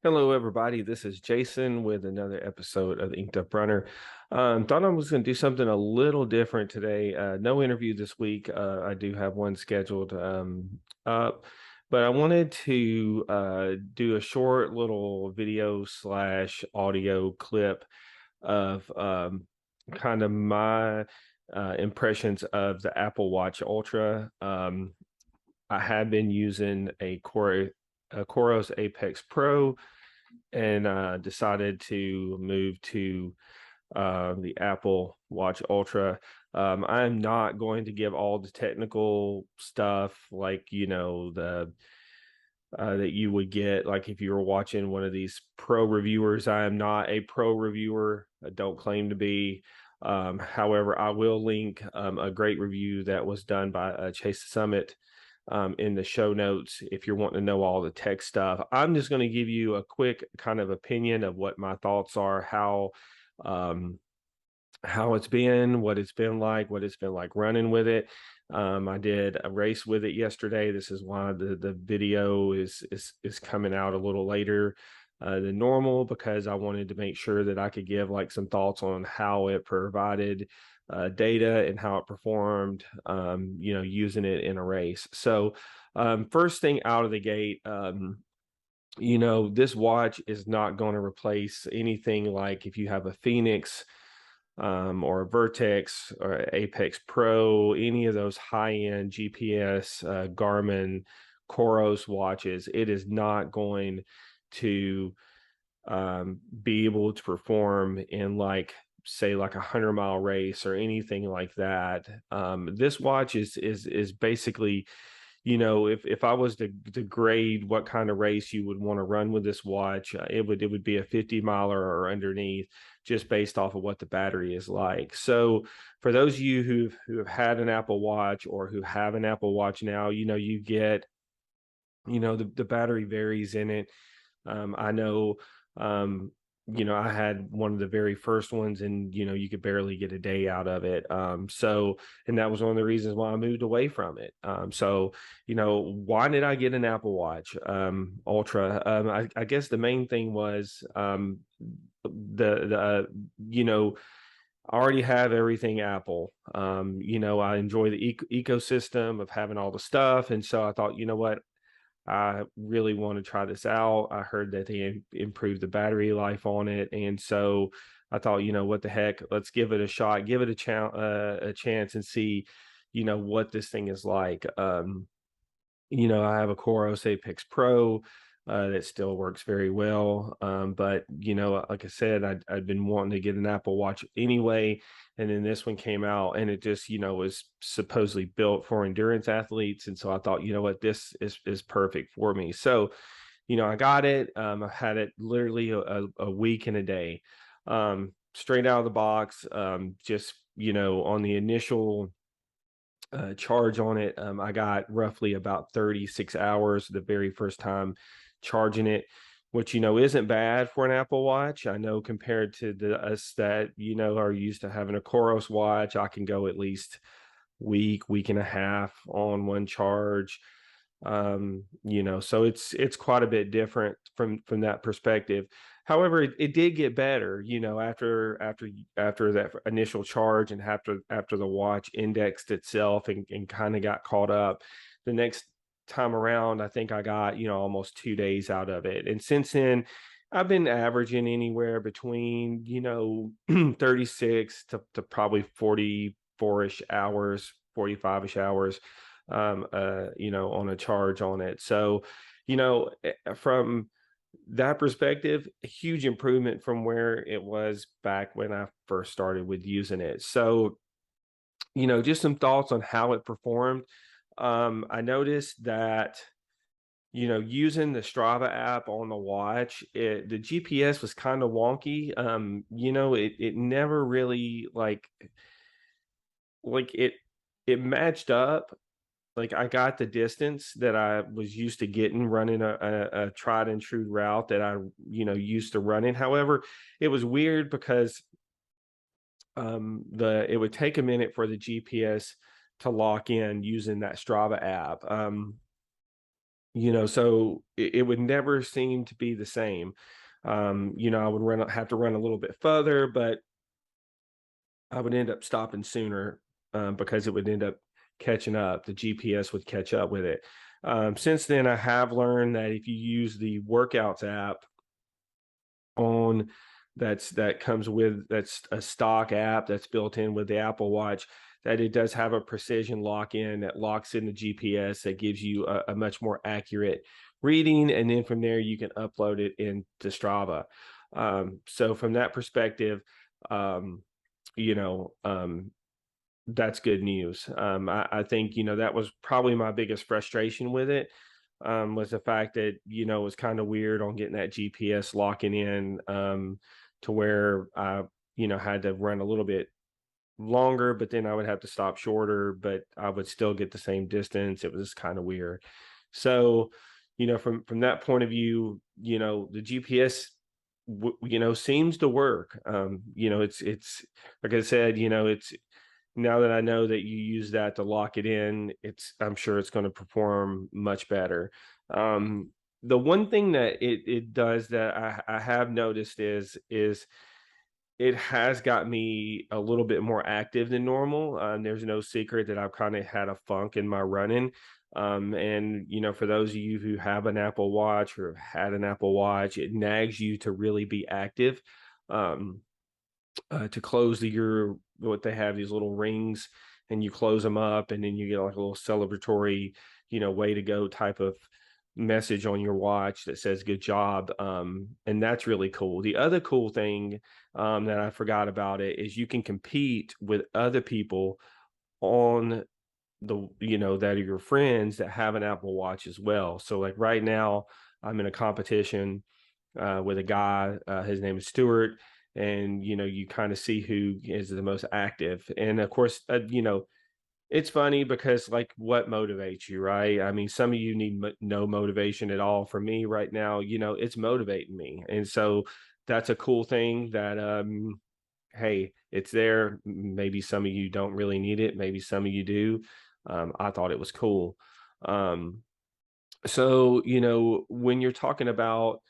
Hello, everybody. This is Jason with another episode of the Inked Up Runner. Thought I was going to do something a little different today. No interview this week. I do have one scheduled up, but I wanted to do a short little video slash audio clip of kind of my impressions of the Apple Watch Ultra. I have been using a Coros Apex Pro and decided to move to the Apple Watch Ultra. I'm not going to give all the technical stuff like the that you would get like if you were watching one of these pro reviewers. I am not a pro reviewer. I don't claim to be. However, I will link a great review that was done by Chase Summit in the show notes if you're wanting to know all the tech stuff. I'm just going to give you a quick kind of opinion of what my thoughts are, um, how it's been, what it's been like running with it. I did a race with it yesterday. This is why the video is coming out a little later than normal, because I wanted to make sure that I could give like some thoughts on how it provided data and how it performed, using it in a race. So, first thing out of the gate, this watch is not going to replace anything like if you have a Phoenix or a Vertex or a Apex Pro, any of those high-end GPS, Garmin, Coros watches. It is not going to be able to perform in like say like 100-mile race or anything like that. This watch is basically, if I was to grade what kind of race you would want to run with this watch, it would be a 50-miler or underneath, just based off of what the battery is like. So for those of you who have had an Apple Watch or who have an Apple Watch now, you get, the battery varies in it. I know, um, I had one of the very first ones, and you could barely get a day out of it. And that was one of the reasons why I moved away from it. Why did I get an Apple Watch Ultra? I guess the main thing was the I already have everything Apple. I enjoy the ecosystem of having all the stuff, and so I thought, you know what, I really want to try this out. I heard that they improved the battery life on it, and so I thought, what the heck, let's give it a shot, give it a chance, and see, what this thing is like. I have a Coros Apex Pro that still works very well. But like I said, I'd been wanting to get an Apple Watch anyway, and then this one came out, and it just was supposedly built for endurance athletes, and so I thought, what, this is perfect for me. So, I got it. I had it literally a week and a day, straight out of the box. Just on the initial charge on it. I got roughly about 36 hours the very first time charging it, which isn't bad for an Apple Watch. I know compared to the us that are used to having a Coros watch, I can go at least week and a half on one charge. So it's quite a bit different from that perspective. However, it did get better, after that initial charge, and after the watch indexed itself and kind of got caught up. The next time around, I think I got, almost 2 days out of it. And since then, I've been averaging anywhere between, 36 to probably 44-ish hours, 45-ish hours, on a charge on it. So, from that perspective, a huge improvement from where it was back when I first started with using it. So, just some thoughts on how it performed. I noticed that, using the Strava app on the watch, the GPS was kind of wonky. It never really like it matched up. Like, I got the distance that I was used to getting running a tried and true route that I, used to running. However, it was weird because the it would take a minute for the GPS to lock in using that Strava app. So it would never seem to be the same. I would have to run a little bit further, but I would end up stopping sooner, because it would end up catching up. The GPS would catch up with it. Since then, I have learned that if you use the workouts app on that comes with that's a stock app that's built in with the Apple Watch, that it does have a precision lock in that locks in the GPS that gives you a much more accurate reading, and then from there you can upload it into Strava. So from that perspective, um, you know, um, that's good news. I think, that was probably my biggest frustration with it, was the fact that, it was kind of weird on getting that GPS locking in, to where I, had to run a little bit longer, but then I would have to stop shorter, but I would still get the same distance. It was kind of weird. So, from that point of view, the GPS, seems to work. It's like I said, it's now that I know that you use that to lock it in, I'm sure it's going to perform much better. The one thing that it does that I have noticed is it has got me a little bit more active than normal. There's no secret that I've kind of had a funk in my running. And for those of you who have an Apple Watch or have had an Apple Watch, it nags you to really be active. Um, to close what they have, these little rings, and you close them up, and then you get like a little celebratory, way to go type of message on your watch that says good job. And that's really cool. The other cool thing, that I forgot about it, is you can compete with other people on that are your friends that have an Apple Watch as well. So like right now I'm in a competition, with a guy. His name is Stuart, and you kind of see who is the most active. And of course, it's funny because like what motivates you, right? I mean, some of you need no motivation at all. For me right now, it's motivating me, and so that's a cool thing that hey, it's there. Maybe some of you don't really need it. Maybe some of you do. I thought it was cool. Um, so when you're talking about,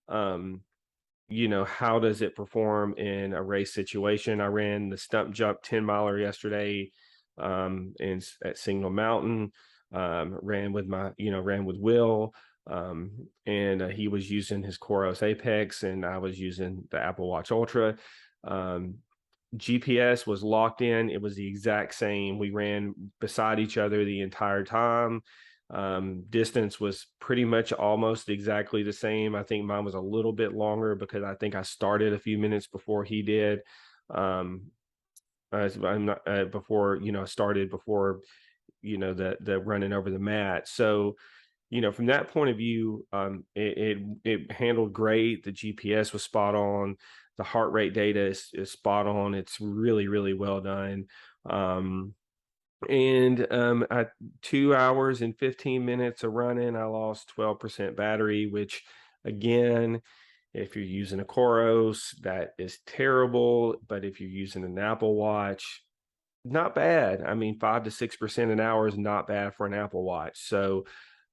um, how does it perform in a race situation? I ran the stump jump 10 miler yesterday, at Signal Mountain. Ran with Will, and he was using his Coros Apex, and I was using the Apple Watch Ultra. Um, GPS was locked in. It was the exact same. We ran beside each other the entire time. Distance was pretty much almost exactly the same. I think mine was a little bit longer because I think I started a few minutes before he did. Um, I'm not before started before the running over the mat. So from that point of view, it handled great. The GPS was spot on. The heart rate data is spot on. It's really, really well done. At 2 hours and 15 minutes of running, I lost 12% battery, which again, if you're using a Coros, that is terrible. But if you're using an Apple Watch, not bad. I mean, 5 to 6% an hour is not bad for an Apple Watch. So,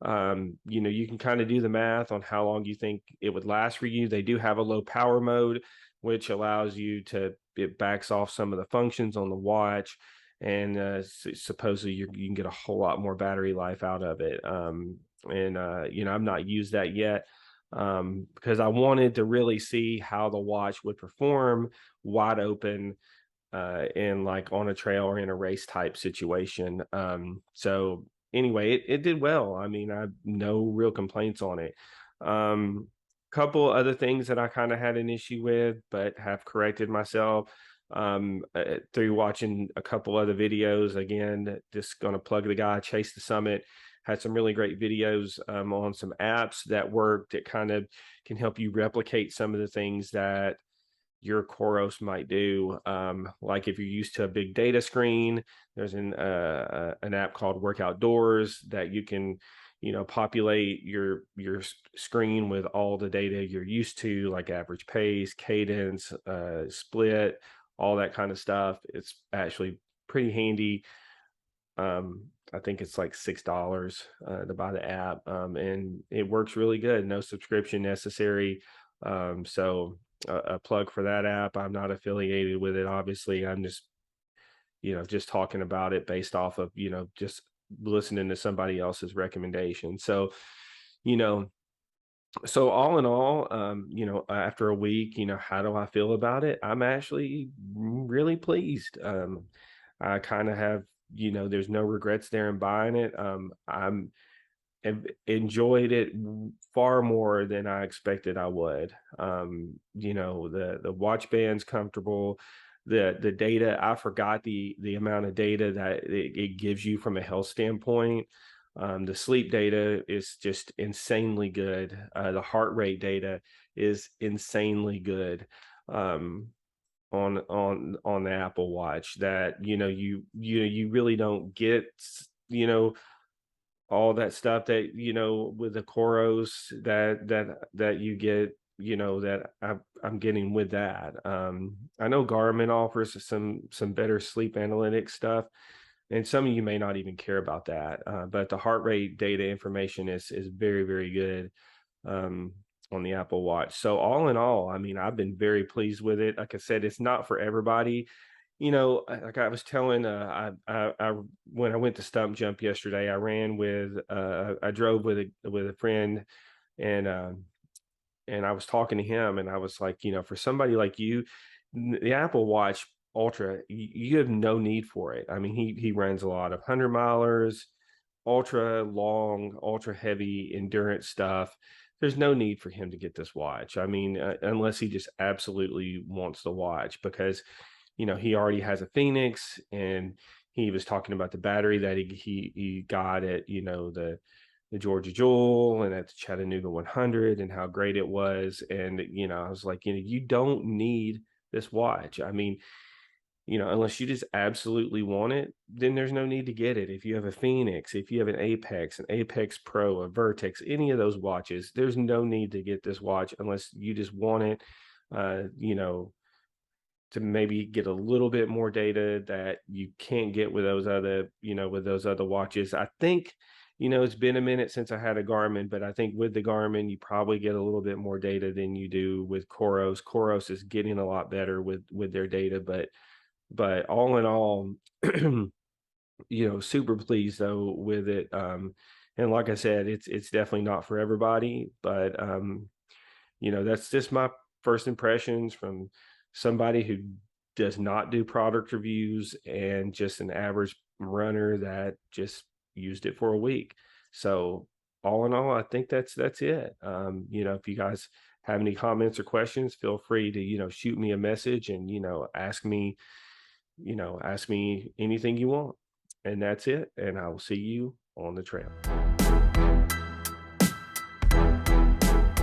you can kind of do the math on how long you think it would last for you. They do have a low power mode, which allows it backs off some of the functions on the watch. And supposedly you can get a whole lot more battery life out of it. I've not used that yet, because I wanted to really see how the watch would perform wide open, in like on a trail or in a race type situation. So anyway, it did well. I mean, I have no real complaints on it. Couple other things that I kind of had an issue with, but have corrected myself, through watching a couple other videos. Again, just going to plug the guy Chase the Summit. Had some really great videos, on some apps that work that kind of can help you replicate some of the things that your Coros might do. Like if you're used to a big data screen, there's an app called Work Outdoors that you can, populate your screen with all the data you're used to, like average pace, cadence, split, all that kind of stuff. It's actually pretty handy. I think it's like $6 to buy the app, and it works really good. No subscription necessary. So a plug for that app. I'm not affiliated with it, obviously. I'm just just talking about it based off of just listening to somebody else's recommendation. So you know, so all in all, after a week, how do I feel about it? I'm actually really pleased. I kind of have, there's no regrets there in buying it. I'm have enjoyed it far more than I expected I would. The watch band's comfortable. The data, I forgot the amount of data that it gives you from a health standpoint. The sleep data is just insanely good. The heart rate data is insanely good. Um, on the Apple Watch, that you really don't get you know all that stuff that with the Coros that you get, that I'm getting with that. I know Garmin offers some better sleep analytics stuff, and some of you may not even care about that, but the heart rate data information is very, very good um, on the Apple Watch. So all in all, I mean, I've been very pleased with it. Like I said, it's not for everybody. Like I was telling, I when I went to Stump Jump yesterday, I ran with, I drove with a friend, and I was talking to him, and I was like, for somebody like you, the Apple Watch Ultra, you have no need for it. I mean, he runs a lot of 100 milers, ultra long, ultra heavy endurance stuff. There's no need for him to get this watch. I mean, unless he just absolutely wants the watch, because he already has a Phoenix, and he was talking about the battery that he got at the Georgia Jewel and at the Chattanooga 100, and how great it was. And I was like, you don't need this watch. I mean, unless you just absolutely want it, then there's no need to get it. If you have a Phoenix, if you have an Apex Pro, a Vertex, any of those watches, there's no need to get this watch unless you just want it. Uh, you know, to maybe get a little bit more data that you can't get with those other watches. I think, it's been a minute since I had a Garmin, but I think with the Garmin, you probably get a little bit more data than you do with Coros. Coros is getting a lot better with their data, but all in all, super pleased though with it. And like I said, it's definitely not for everybody, but that's just my first impressions from somebody who does not do product reviews, and just an average runner that just used it for a week. So all in all, I think that's it. If you guys have any comments or questions, feel free to, shoot me a message, and, ask me anything you want. And that's it. And I will see you on the trail.